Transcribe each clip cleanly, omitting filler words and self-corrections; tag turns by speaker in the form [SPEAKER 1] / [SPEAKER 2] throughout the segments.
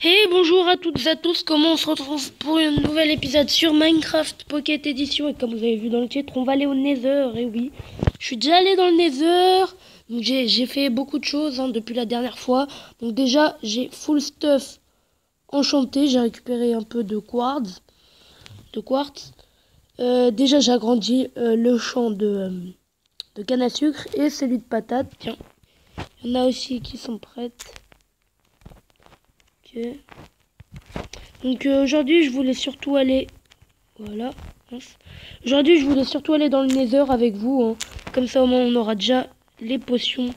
[SPEAKER 1] Hey, bonjour à toutes et à tous, comment on se retrouve pour un nouvel épisode sur Minecraft Pocket Edition. Et comme vous avez vu dans le titre, on va aller au Nether. Et oui, je suis déjà allé dans le Nether. Donc j'ai fait beaucoup de choses depuis la dernière fois. Donc déjà, j'ai full stuff enchanté. J'ai récupéré un peu de quartz. Déjà, j'ai agrandi le champ de canne à sucre et celui de patates. Tiens, il y en a aussi qui sont prêtes. Ok. Donc aujourd'hui, je voulais surtout aller... Voilà. Aujourd'hui, je voulais surtout aller dans le Nether avec vous. Comme ça, au moins, on aura déjà les potions.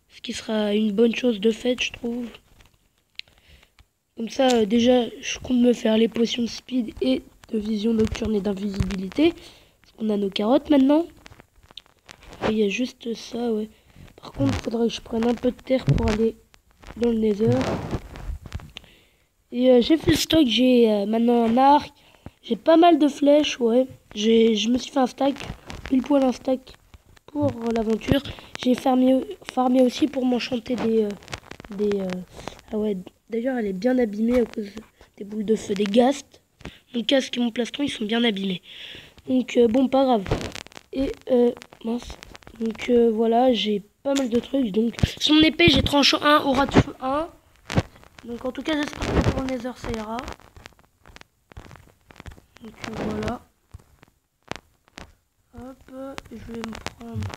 [SPEAKER 1] Ce qui sera une bonne chose de fait, je trouve. Comme ça, déjà, je compte me faire les potions de speed et de vision nocturne et d'invisibilité. Parce qu'on a nos carottes maintenant. Il y a juste ça, ouais. Par contre, il faudrait que je prenne un peu de terre pour aller dans le Nether. Et j'ai fait le stock, j'ai maintenant un arc. J'ai pas mal de flèches, ouais. Je me suis fait un stack, pile poil un stack pour l'aventure. J'ai farmé aussi pour m'enchanter des ah ouais, d'ailleurs elle est bien abîmée à cause des boules de feu, des ghasts. Mon casque et mon plastron, ils sont bien abîmés. Donc bon, pas grave. Et mince. Donc voilà, j'ai pas mal de trucs. Donc son épée, j'ai tranchant 1, aura de feu 1. Donc en tout cas, j'espère que pour le Nether ça ira. Donc voilà. Hop, je vais me prendre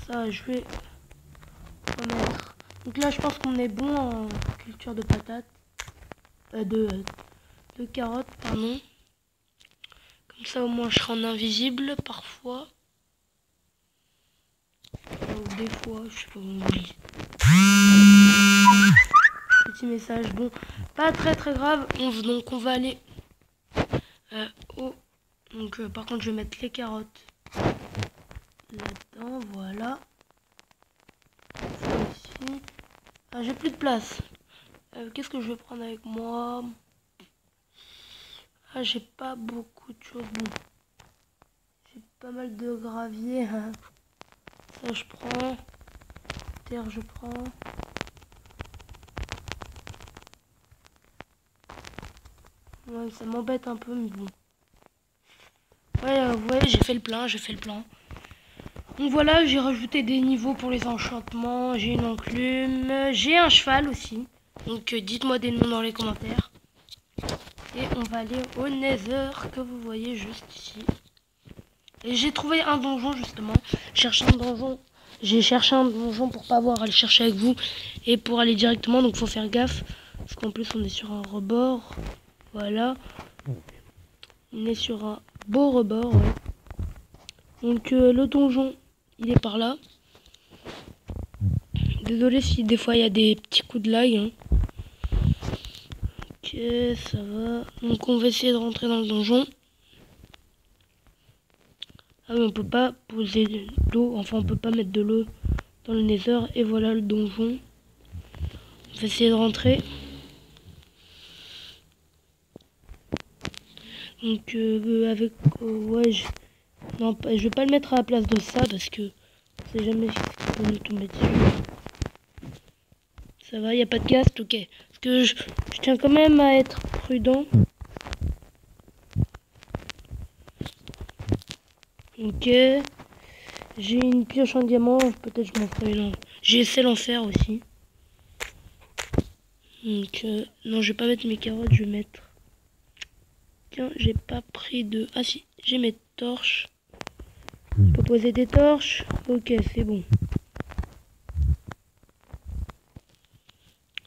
[SPEAKER 1] ça, je vais remettre. Donc là, je pense qu'on est bon en culture de patates, de carottes, pardon. Comme ça, au moins, je serai en invisible parfois. Ou des fois, je sais pas, on oublie. Petit message, bon, pas très très grave. Donc on va aller au... Donc par contre, je vais mettre les carottes là-dedans, voilà. Ça aussi. Ah, j'ai plus de place. Qu'est-ce que je vais prendre avec moi? Ah, j'ai pas beaucoup de choses. Bon, j'ai pas mal de gravier. Ça, je prends. Terre, je prends. Ouais, ça m'embête un peu, mais bon. Ouais, j'ai fait le plein, Donc voilà, j'ai rajouté des niveaux pour les enchantements. J'ai une enclume. J'ai un cheval aussi. Donc dites-moi des noms dans les commentaires. Et on va aller au Nether que vous voyez juste ici. Et j'ai trouvé un donjon justement. J'ai cherché un donjon pour pas avoir à le chercher avec vous. Et pour aller directement, donc faut faire gaffe. Parce qu'en plus on est sur un rebord. Voilà. On est sur un beau rebord, ouais. Donc le donjon, il est par là. Désolé si des fois il y a des petits coups de lag. Ok, ça va. Donc on va essayer de rentrer dans le donjon. Ah oui, on peut pas poser de l'eau, enfin on peut pas mettre de l'eau dans le Nether. Et voilà le donjon. On va essayer de rentrer. Donc avec... ouais, non, je vais pas le mettre à la place de ça parce que on sait jamais ce qui peut nous tomber dessus. Ça va, y a pas de gast, ok. Parce que je tiens quand même à être prudent. Ok. J'ai une pioche en diamant, peut-être je m'en ferai une. J'ai celle en fer aussi. Donc non, je vais pas mettre mes carottes, je vais mettre... Tiens, j'ai pas pris de... Ah si, j'ai mes torches. On peut poser des torches. Ok, c'est bon.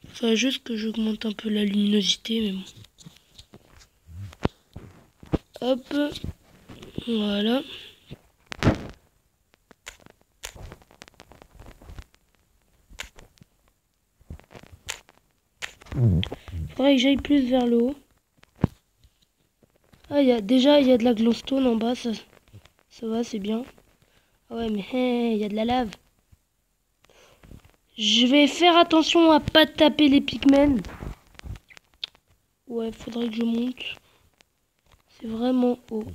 [SPEAKER 1] Faudrait juste que j'augmente un peu la luminosité, mais bon. Hop. Voilà. Faudrait que j'aille plus vers le haut. Ah, déjà, il y a de la glowstone en bas, ça va, c'est bien. Ah ouais, mais il y a de la lave. Je vais faire attention à pas taper les pigmen. Ouais, faudrait que je monte. C'est vraiment haut.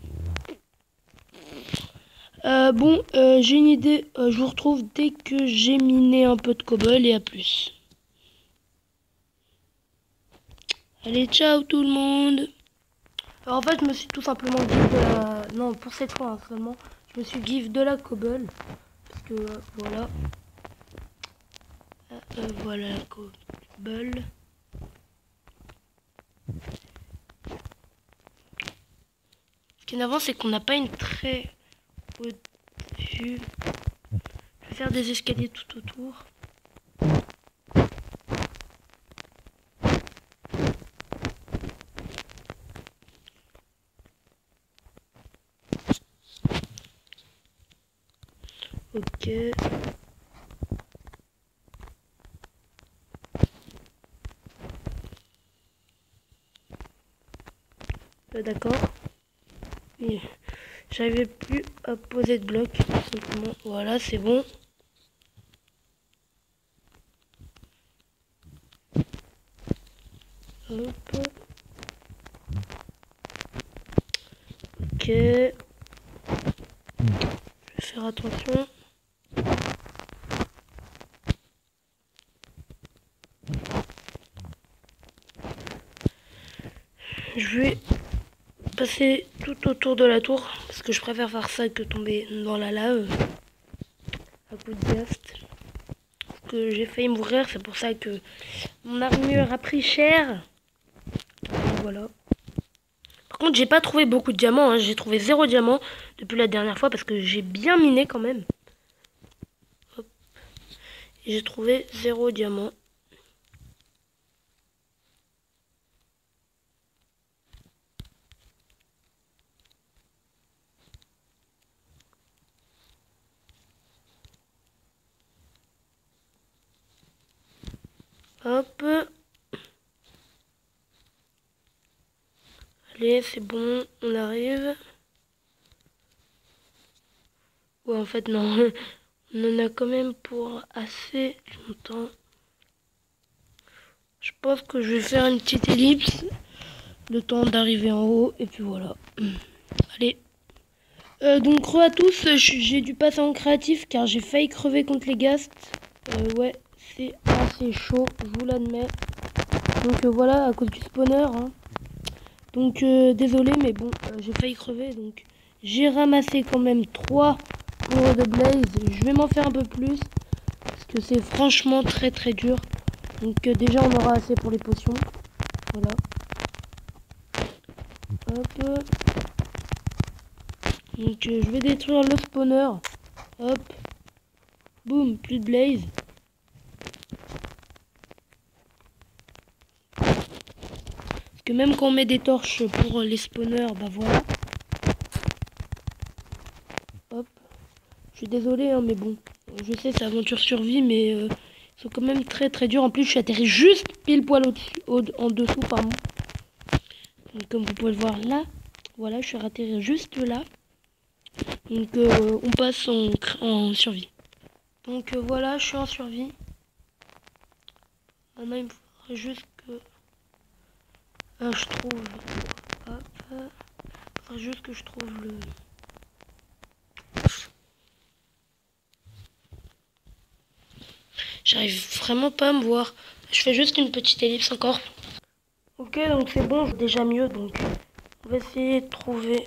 [SPEAKER 1] Bon, j'ai une idée. Je vous retrouve dès que j'ai miné un peu de cobble et à plus. Allez, ciao tout le monde. Alors, en fait, je me suis tout simplement give de la... Non, pour cette fois hein, seulement. Je me suis give de la cobble. Parce que, voilà. Voilà la cobble. Ce qui est énervant, c'est qu'on n'a pas une très haute vue. Je vais faire des escaliers tout autour. Ok. D'accord. Oui. J'arrivais plus à poser de bloc. Simplement. Voilà, c'est bon. Hop. Ok. Je vais faire attention. Je vais passer tout autour de la tour parce que je préfère faire ça que tomber dans la lave à coup de ghast. Parce que j'ai failli mourir, c'est pour ça que mon armure a pris cher. Donc, voilà. Par contre, j'ai pas trouvé beaucoup de diamants, hein. J'ai trouvé 0 diamant depuis la dernière fois parce que j'ai bien miné quand même. Hop. Et j'ai trouvé 0 diamant. Hop. Allez, c'est bon, on arrive. Ouais, en fait, non. On en a quand même pour assez longtemps. Je pense que je vais faire une petite ellipse. Le temps d'arriver en haut. Et puis voilà. Allez. Donc, re à tous. J'ai dû passer en créatif car j'ai failli crever contre les ghasts. Ouais, c'est assez chaud, je vous l'admets. Donc voilà, à cause du spawner. Hein. Donc désolé, mais bon, j'ai failli crever. Donc j'ai ramassé quand même 3 poudres de blaze. Je vais m'en faire un peu plus. Parce que c'est franchement très très dur. Donc déjà on aura assez pour les potions. Voilà. Hop. Donc je vais détruire le spawner. Hop. Boum, plus de blaze. Parce que même quand on met des torches pour les spawners, bah voilà. Hop. Je suis désolé, hein, mais bon. Je sais, c'est aventure survie, mais ils sont quand même très très durs. En plus, je suis atterri juste pile poil en dessous, pardon. Donc, comme vous pouvez le voir là, voilà, je suis atterri juste là. Donc, on passe en survie. Donc, voilà, je suis en survie. Maintenant, il me faudrait juste que je trouve. Hop. Il faudrait juste que je trouve le. J'arrive vraiment pas à me voir. Je fais juste une petite ellipse encore. Ok, donc c'est bon, déjà mieux. Donc, on va essayer de trouver.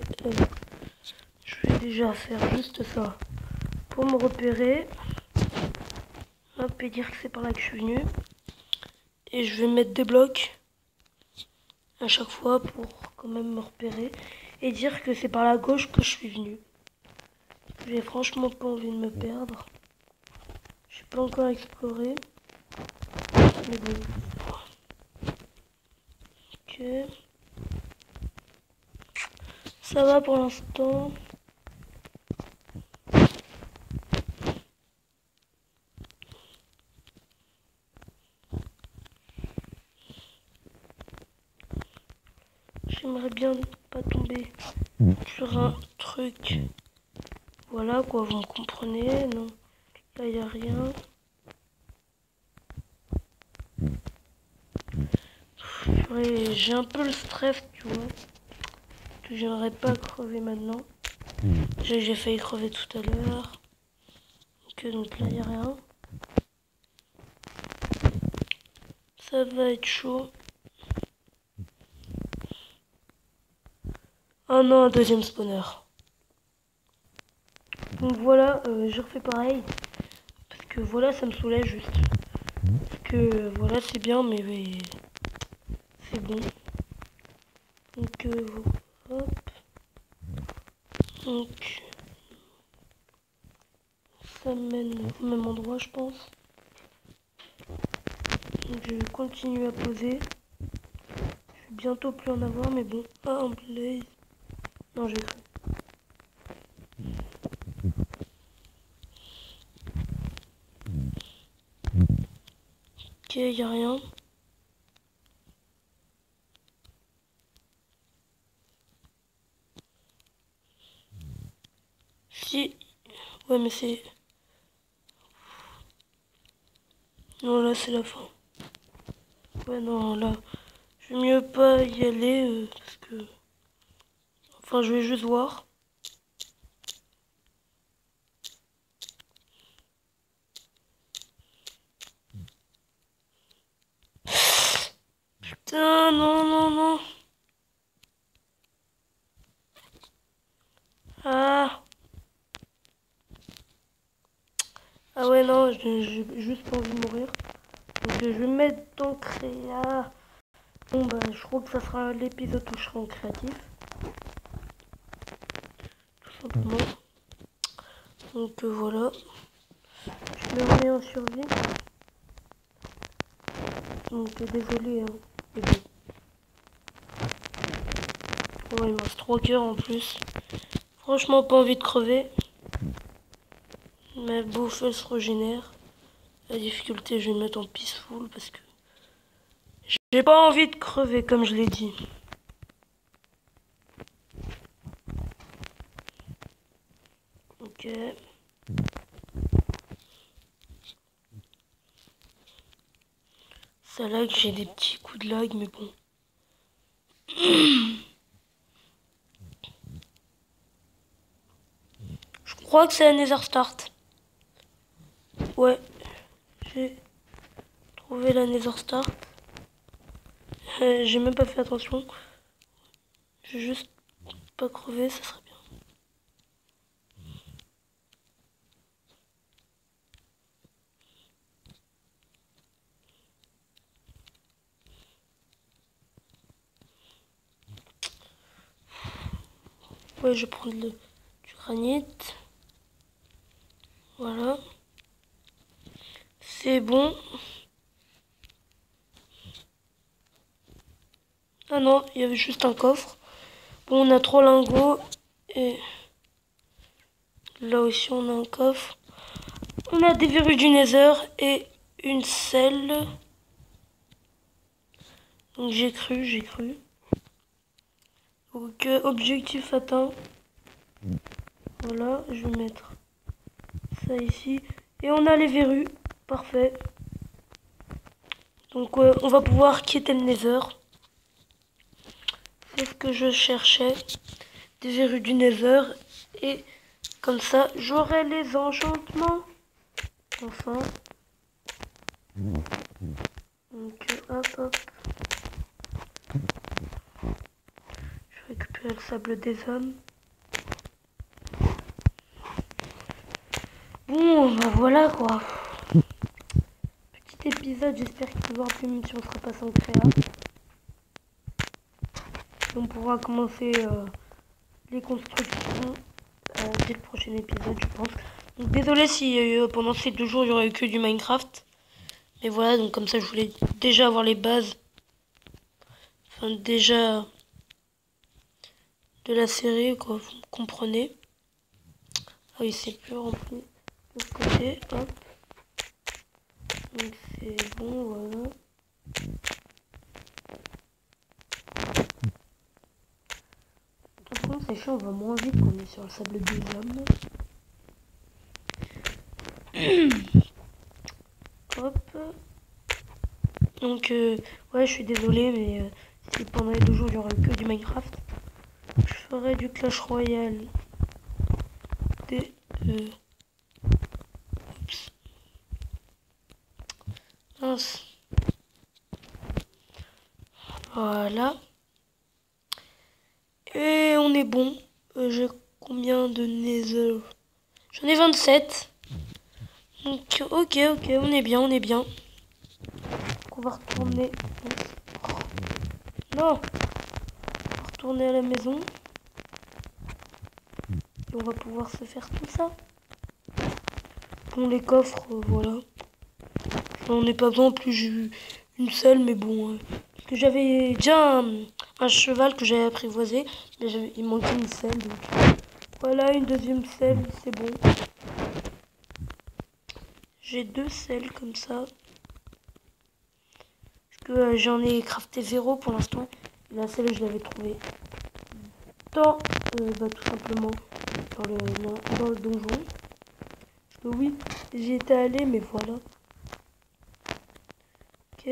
[SPEAKER 1] Je vais déjà faire juste ça pour me repérer. Hop, et dire que c'est par là que je suis venu. Et je vais mettre des blocs à chaque fois pour quand même me repérer. Et dire que c'est par la gauche que je suis venu. J'ai franchement pas envie de me perdre. Je suis pas encore exploré. Mais bon. Ok. Ça va pour l'instant. J'aimerais bien pas tomber sur un truc. Voilà quoi, vous me comprenez? Non, là il n'y a rien. Ouais, j'ai un peu le stress, tu vois. Que j'aimerais pas crever maintenant. J'ai failli crever tout à l'heure. Donc là il n'y a rien. Ça va être chaud. Oh non, un deuxième spawner. Donc voilà, je refais pareil. Parce que voilà, ça me soulage juste. Parce que voilà, c'est bien, mais c'est bon. Donc hop. Donc ça mène au même endroit, je pense. Donc je vais continuer à poser. Je vais bientôt plus en avoir, mais bon. Ah, un blaze. Non, j'ai cru. Ok, y a rien. Si. Ouais, mais c'est... Non, là, c'est la fin. Ouais, non, là... Je vais mieux pas y aller, parce que... Enfin, je vais juste voir. Putain, non, non, non. Ah. Ah ouais, non, j'ai juste pas envie de mourir. Donc je vais me mettre dans créa. Bon bah je crois que ça sera l'épisode où je serai en créatif. Tout simplement. Donc voilà. Je me remets en survie. Donc désolé hein. Mais bon. Oh, il me reste 3 cœurs en plus. Franchement pas envie de crever. Ma bouffe elle se régénère. La difficulté je vais me mettre en peaceful parce que j'ai pas envie de crever comme je l'ai dit. Ok. Ça lag, j'ai des petits coups de lag mais bon. Je crois que c'est la Nether Start. Ouais, j'ai trouvé la Nether Start. J'ai même pas fait attention. Je vais juste pas crever, ça serait bien. Ouais, je vais prendre du granit. Voilà. C'est bon. Ah non, il y avait juste un coffre. Bon, on a 3 lingots. Et là aussi, on a un coffre. On a des verrues du Nether et une selle. Donc j'ai cru, j'ai cru. Donc objectif atteint. Voilà, je vais mettre ça ici. Et on a les verrues. Parfait. Donc on va pouvoir quitter le Nether. C'est ce que je cherchais. Des verrues du Nether. Et comme ça, j'aurai les enchantements. Enfin. Donc hop hop. Je récupère le sable des hommes. Bon, bah voilà quoi. Petit épisode, j'espère qu'il vous aura plu même si on sera pas sans créa. On pourra commencer les constructions dès le prochain épisode, je pense. Donc désolé si pendant ces 2 jours il y aurait eu que du Minecraft. Mais voilà, donc comme ça je voulais déjà avoir les bases. Enfin déjà de la série, quoi, vous comprenez. Ah oui, c'est plus rempli. De l'autre côté, hop. Donc c'est bon, voilà. Par contre, c'est chiant, on va moins vite qu'on est sur le sable des hommes. Hop. Donc, ouais, je suis désolé, mais si pendant les 2 jours il y aura que du Minecraft, je ferai du Clash Royale. Des. Oups. Mince. Voilà. Et on est bon. J'ai combien de nether? J'en ai 27. Donc, ok, on est bien, on est bien. Donc, on va retourner. Non! On va retourner à la maison. Et on va pouvoir se faire tout ça. Bon, les coffres, voilà. J'en ai pas besoin, en plus j'ai eu une seule, mais bon. Parce que j'avais déjà un cheval que j'avais apprivoisé, mais il manquait une selle. Donc voilà, une deuxième selle, c'est bon. J'ai 2 selles comme ça. Parce que j'en ai crafté 0 pour l'instant. La selle, je l'avais trouvée dans, tout simplement, dans le donjon. Parce que oui, j'y étais allé, mais voilà. Ok.